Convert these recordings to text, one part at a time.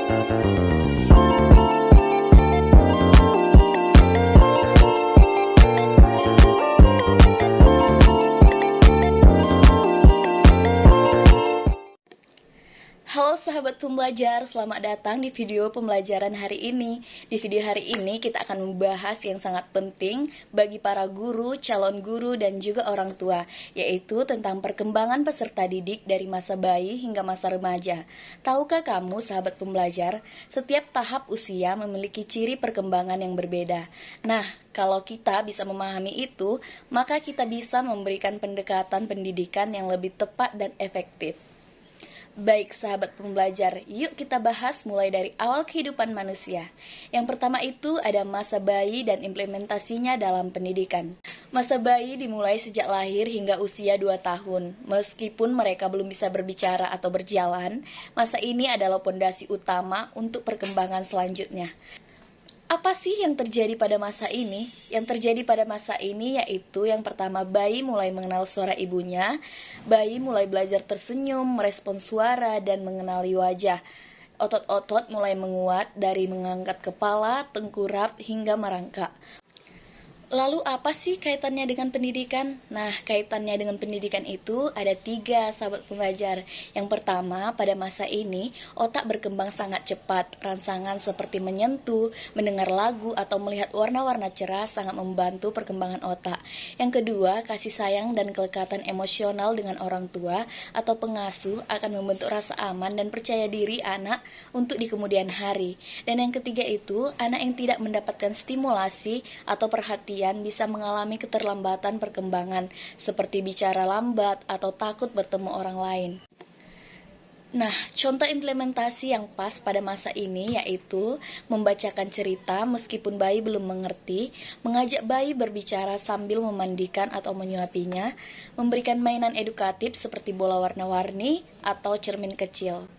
Halo sahabat pembelajar, selamat datang di video pembelajaran hari ini. Di video hari ini kita akan membahas yang sangat penting bagi para guru, calon guru, dan juga orang tua, yaitu tentang perkembangan peserta didik dari masa bayi hingga masa remaja. Tahukah kamu sahabat pembelajar, setiap tahap usia memiliki ciri perkembangan yang berbeda. Nah, kalau kita bisa memahami itu, maka kita bisa memberikan pendekatan pendidikan yang lebih tepat dan efektif. Baik sahabat pembelajar, yuk kita bahas mulai dari awal kehidupan manusia. Yang pertama itu ada masa bayi dan implementasinya dalam pendidikan. Masa bayi dimulai sejak lahir hingga usia 2 tahun. Meskipun mereka belum bisa berbicara atau berjalan, masa ini adalah pondasi utama untuk perkembangan selanjutnya. Apa sih yang terjadi pada masa ini? Yang terjadi pada masa ini yaitu yang pertama, bayi mulai mengenal suara ibunya, bayi mulai belajar tersenyum, merespons suara, dan mengenali wajah. Otot-otot mulai menguat dari mengangkat kepala, tengkurap, hingga merangkak. Lalu apa sih kaitannya dengan pendidikan? Nah, kaitannya dengan pendidikan itu ada 3 sahabat pembelajar. Yang pertama, pada masa ini, otak berkembang sangat cepat. Rangsangan seperti menyentuh, mendengar lagu, atau melihat warna-warna cerah sangat membantu perkembangan otak. Yang kedua, kasih sayang dan kelekatan emosional dengan orang tua atau pengasuh akan membentuk rasa aman dan percaya diri anak untuk di kemudian hari. Dan yang ketiga itu, anak yang tidak mendapatkan stimulasi atau perhatian bisa mengalami keterlambatan perkembangan, seperti bicara lambat atau takut bertemu orang lain. Nah, contoh implementasi yang pas pada masa ini yaitu membacakan cerita meskipun bayi belum mengerti, mengajak bayi berbicara sambil memandikan atau menyuapinya, memberikan mainan edukatif seperti bola warna-warni atau cermin kecil.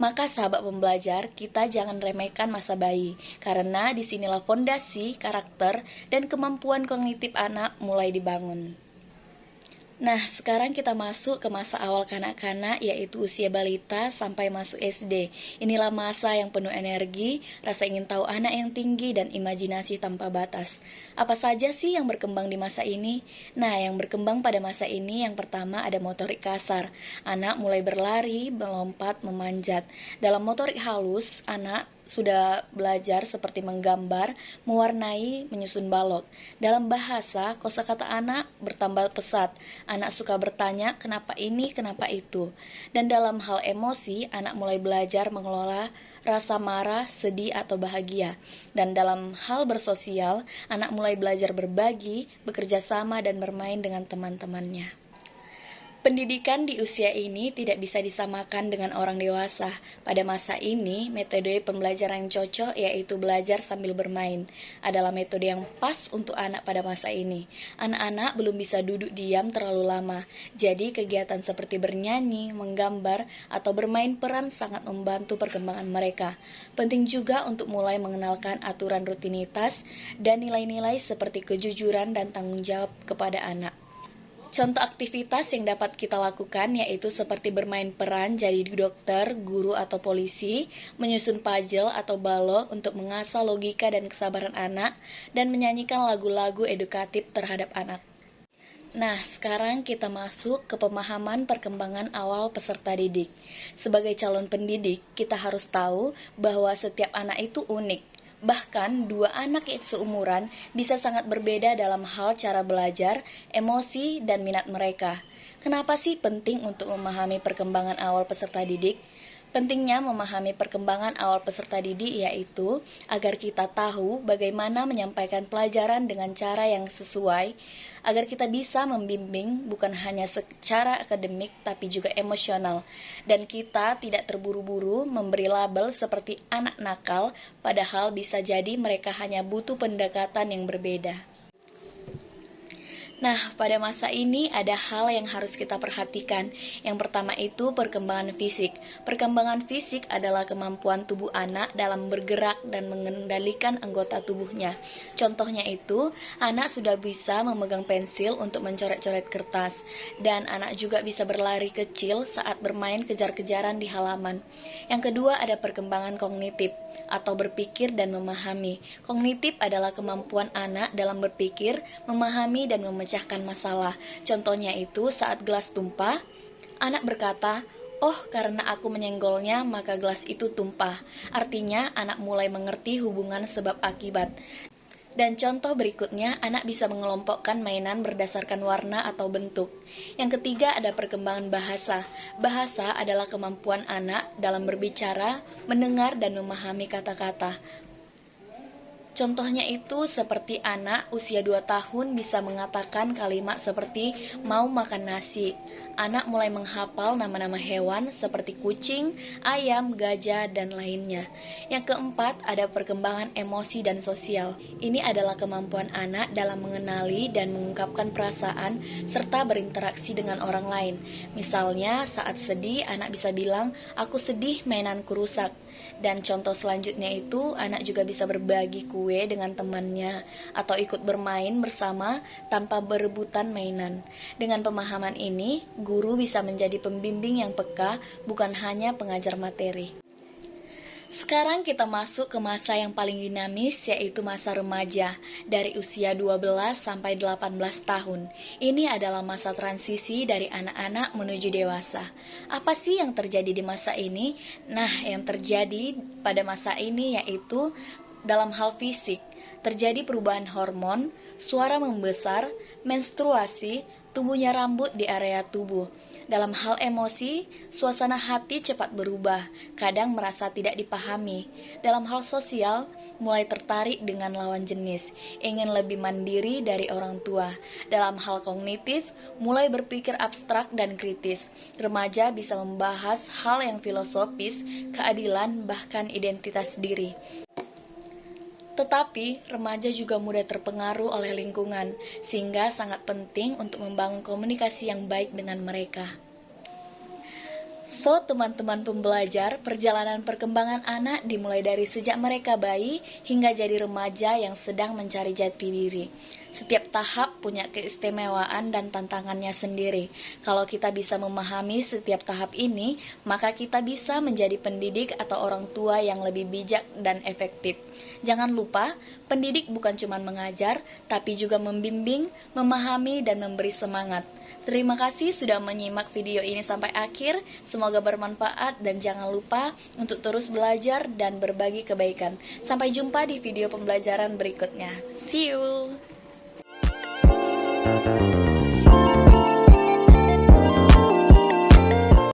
Maka sahabat pembelajar, kita jangan remehkan masa bayi, karena disinilah fondasi, karakter, dan kemampuan kognitif anak mulai dibangun. Nah, sekarang kita masuk ke masa awal kanak-kanak, yaitu usia balita sampai masuk SD. Inilah masa yang penuh energi, rasa ingin tahu anak yang tinggi, dan imajinasi tanpa batas. Apa saja sih yang berkembang di masa ini? Nah, yang berkembang pada masa ini yang pertama ada motorik kasar. Anak mulai berlari, melompat, memanjat. Dalam motorik halus, anak sudah belajar seperti menggambar, mewarnai, menyusun balok. Dalam bahasa, kosakata anak bertambah pesat. Anak suka bertanya, kenapa ini, kenapa itu. Dan dalam hal emosi, anak mulai belajar mengelola rasa marah, sedih, atau bahagia. Dan dalam hal bersosial, anak mulai belajar berbagi, bekerja sama, dan bermain dengan teman-temannya. Pendidikan di usia ini tidak bisa disamakan dengan orang dewasa. Pada masa ini, metode pembelajaran yang cocok yaitu belajar sambil bermain. Adalah metode yang pas untuk anak pada masa ini. Anak-anak belum bisa duduk diam terlalu lama. Jadi kegiatan seperti bernyanyi, menggambar, atau bermain peran sangat membantu perkembangan mereka. Penting juga untuk mulai mengenalkan aturan rutinitas dan nilai-nilai seperti kejujuran dan tanggung jawab kepada anak. Contoh aktivitas yang dapat kita lakukan yaitu seperti bermain peran jadi dokter, guru, atau polisi, menyusun puzzle atau balok untuk mengasah logika dan kesabaran anak, dan menyanyikan lagu-lagu edukatif terhadap anak. Nah, sekarang kita masuk ke pemahaman perkembangan awal peserta didik. Sebagai calon pendidik, kita harus tahu bahwa setiap anak itu unik. Bahkan, 2 anak yang seumuran bisa sangat berbeda dalam hal cara belajar, emosi, dan minat mereka. Kenapa sih penting untuk memahami perkembangan awal peserta didik? Pentingnya memahami perkembangan awal peserta didik yaitu agar kita tahu bagaimana menyampaikan pelajaran dengan cara yang sesuai, agar kita bisa membimbing bukan hanya secara akademik tapi juga emosional, dan kita tidak terburu-buru memberi label seperti anak nakal, padahal bisa jadi mereka hanya butuh pendekatan yang berbeda. Nah, pada masa ini ada hal yang harus kita perhatikan. Yang pertama itu perkembangan fisik. Perkembangan fisik adalah kemampuan tubuh anak dalam bergerak dan mengendalikan anggota tubuhnya. Contohnya itu, anak sudah bisa memegang pensil untuk mencoret-coret kertas, dan anak juga bisa berlari kecil saat bermain kejar-kejaran di halaman. Yang kedua ada perkembangan kognitif atau berpikir dan memahami. Kognitif adalah kemampuan anak dalam berpikir, memahami, dan memecahkan masalah. Contohnya itu saat gelas tumpah, anak berkata, "Oh, karena aku menyenggolnya, maka gelas itu tumpah." Artinya, anak mulai mengerti hubungan sebab akibat. Dan contoh berikutnya, anak bisa mengelompokkan mainan berdasarkan warna atau bentuk. Yang ketiga ada perkembangan bahasa. Bahasa adalah kemampuan anak dalam berbicara, mendengar, dan memahami kata-kata. Contohnya itu seperti anak usia 2 tahun bisa mengatakan kalimat seperti mau makan nasi. Anak mulai menghafal nama-nama hewan seperti kucing, ayam, gajah, dan lainnya. Yang keempat ada perkembangan emosi dan sosial. Ini adalah kemampuan anak dalam mengenali dan mengungkapkan perasaan serta berinteraksi dengan orang lain. Misalnya saat sedih anak bisa bilang, "Aku sedih, mainanku rusak." Dan contoh selanjutnya itu, anak juga bisa berbagi kue dengan temannya atau ikut bermain bersama tanpa berebutan mainan. Dengan pemahaman ini, guru bisa menjadi pembimbing yang peka, bukan hanya pengajar materi. Sekarang kita masuk ke masa yang paling dinamis, yaitu masa remaja, dari usia 12 sampai 18 tahun. Ini adalah masa transisi dari anak-anak menuju dewasa. Apa sih yang terjadi di masa ini? Nah, yang terjadi pada masa ini yaitu dalam hal fisik, terjadi perubahan hormon, suara membesar, menstruasi, tumbuhnya rambut di area tubuh. Dalam hal emosi, suasana hati cepat berubah, kadang merasa tidak dipahami. Dalam hal sosial, mulai tertarik dengan lawan jenis, ingin lebih mandiri dari orang tua. Dalam hal kognitif, mulai berpikir abstrak dan kritis. Remaja bisa membahas hal yang filosofis, keadilan, bahkan identitas diri. Tetapi, remaja juga mudah terpengaruh oleh lingkungan, sehingga sangat penting untuk membangun komunikasi yang baik dengan mereka. So, teman-teman pembelajar, perjalanan perkembangan anak dimulai dari sejak mereka bayi hingga jadi remaja yang sedang mencari jati diri. Setiap tahap punya keistimewaan dan tantangannya sendiri. Kalau kita bisa memahami setiap tahap ini, maka kita bisa menjadi pendidik atau orang tua yang lebih bijak dan efektif. Jangan lupa, pendidik bukan cuma mengajar, tapi juga membimbing, memahami, dan memberi semangat. Terima kasih sudah menyimak video ini sampai akhir. Semoga bermanfaat dan jangan lupa untuk terus belajar dan berbagi kebaikan. Sampai jumpa di video pembelajaran berikutnya. See you!